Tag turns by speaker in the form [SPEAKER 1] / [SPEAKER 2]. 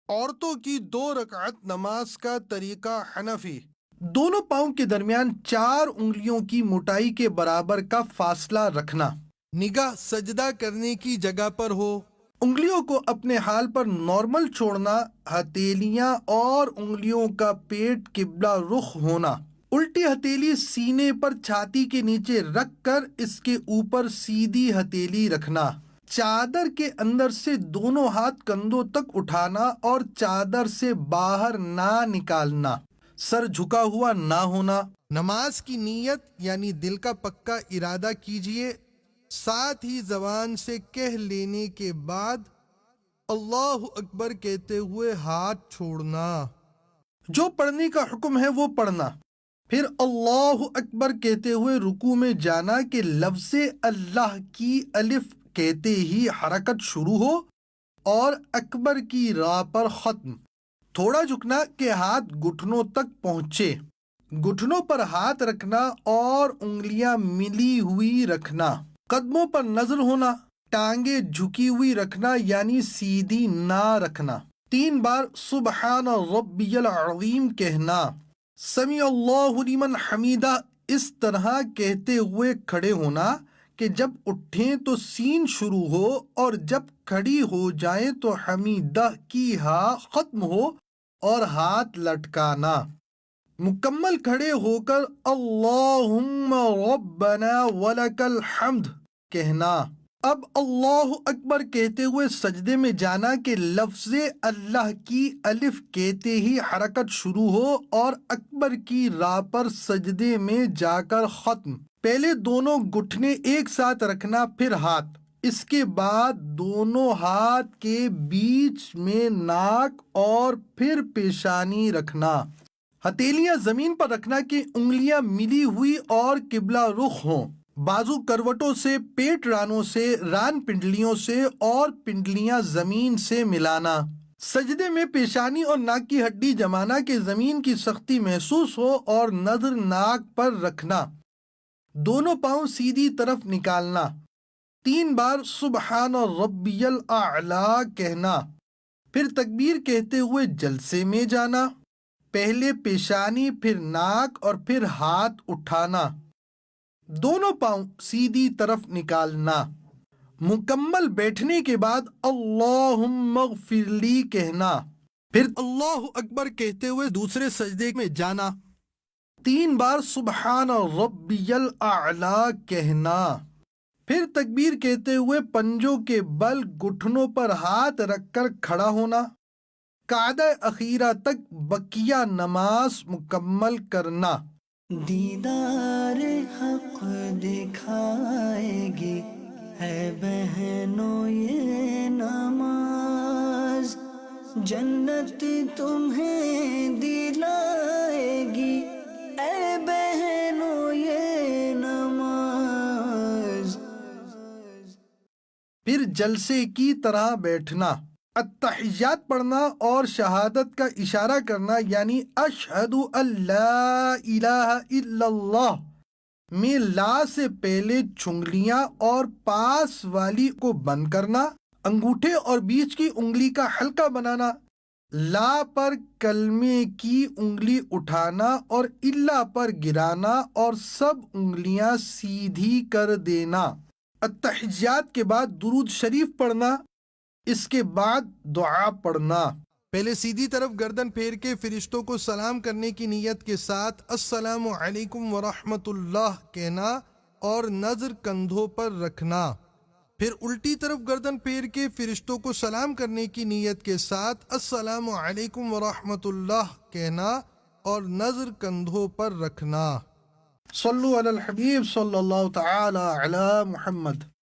[SPEAKER 1] عورتوں کی 2 رکعت نماز کا طریقہ حنفی۔ دونوں پاؤں کے درمیان 4 انگلیوں کی موٹائی کے برابر کا فاصلہ رکھنا۔ نگاہ سجدہ کرنے کی جگہ پر ہو۔ انگلیوں کو اپنے حال پر نارمل چھوڑنا۔ ہتھیلیاں اور انگلیوں کا پیٹ قبلہ رخ ہونا۔ الٹی ہتھیلی سینے پر چھاتی کے نیچے رکھ کر اس کے اوپر سیدھی ہتھیلی رکھنا۔ چادر کے اندر سے دونوں ہاتھ کندھوں تک اٹھانا اور چادر سے باہر نہ نکالنا۔ سر جھکا ہوا نہ ہونا۔ نماز کی نیت یعنی دل کا پکا ارادہ کیجئے، ساتھ ہی زبان سے کہہ لینے کے بعد اللہ اکبر کہتے ہوئے ہاتھ چھوڑنا۔ جو پڑھنے کا حکم ہے وہ پڑھنا، پھر اللہ اکبر کہتے ہوئے رکوع میں جانا کہ لفظ اللہ کی الف کہتے ہی حرکت شروع ہو اور اکبر کی راہ پر ختم۔ تھوڑا جھکنا کہ ہاتھ گھٹنوں تک پہنچے، گھٹنوں پر ہاتھ رکھنا اور انگلیاں ملی ہوئی رکھنا۔ قدموں پر نظر ہونا، ٹانگیں جھکی ہوئی رکھنا یعنی سیدھی نہ رکھنا۔ 3 بار سبحان ربی العظیم کہنا۔ سمیع اللہ لمن حمیدہ اس طرح کہتے ہوئے کھڑے ہونا کہ جب اٹھیں تو سین شروع ہو اور جب کھڑی ہو جائیں تو حمیدہ کی ہاء ختم ہو اور ہاتھ لٹکانا۔ مکمل کھڑے ہو کر اللہم ربنا ولک الحمد کہنا۔ اب اللہ اکبر کہتے ہوئے سجدے میں جانا کہ لفظ اللہ کی الف کہتے ہی حرکت شروع ہو اور اکبر کی راہ پر سجدے میں جا کر ختم۔ پہلے دونوں گھٹنے ایک ساتھ رکھنا، پھر ہاتھ، اس کے بعد دونوں ہاتھ کے بیچ میں ناک اور پھر پیشانی رکھنا۔ ہتھیلیاں زمین پر رکھنا کہ انگلیاں ملی ہوئی اور قبلہ رخ ہوں۔ بازو کروٹوں سے، پیٹ رانوں سے، ران پنڈلیوں سے اور پنڈلیاں زمین سے ملانا۔ سجدے میں پیشانی اور ناک کی ہڈی جمانا کہ زمین کی سختی محسوس ہو اور نظر ناک پر رکھنا۔ دونوں پاؤں سیدھی طرف نکالنا۔ 3 بار سبحان ربی الاعلی کہنا، پھر تکبیر کہتے ہوئے جلسے میں جانا۔ پہلے پیشانی، پھر ناک اور پھر ہاتھ اٹھانا۔ دونوں پاؤں سیدھی طرف نکالنا۔ مکمل بیٹھنے کے بعد اللہم اغفر لی کہنا، پھر اللہ اکبر کہتے ہوئے دوسرے سجدے میں جانا۔ 3 بار سبحان ربی الاعلی کہنا، پھر تکبیر کہتے ہوئے پنجوں کے بل گھٹنوں پر ہاتھ رکھ کر کھڑا ہونا۔ قعدہ اخیرہ تک بقیہ نماز مکمل کرنا۔
[SPEAKER 2] دیدار حق دکھائے گی ہے بہنوں یہ نماز، جنت تمہیں دلائے گی اے بہنوں یہ نماز۔
[SPEAKER 1] پھر جلسے کی طرح بیٹھنا۔ التحیات پڑھنا اور شہادت کا اشارہ کرنا یعنی اشہد ان لا الہ الا اللہ میں لا سے پہلے چھنگلیاں اور پاس والی کو بند کرنا، انگوٹھے اور بیچ کی انگلی کا حلقہ بنانا، لا پر کلمے کی انگلی اٹھانا اور الا پر گرانا اور سب انگلیاں سیدھی کر دینا۔ التحیات کے بعد درود شریف پڑھنا، اس کے بعد دعا پڑھنا۔ پہلے سیدھی طرف گردن پھیر کے فرشتوں کو سلام کرنے کی نیت کے ساتھ السلام علیکم ورحمۃ اللہ کہنا اور نظر کندھوں پر رکھنا۔ پھر الٹی طرف گردن پھیر کے فرشتوں کو سلام کرنے کی نیت کے ساتھ السلام علیکم ورحمۃ اللہ کہنا اور نظر کندھوں پر رکھنا۔ صلو علی الحبیب صلی اللہ تعالی علی محمد۔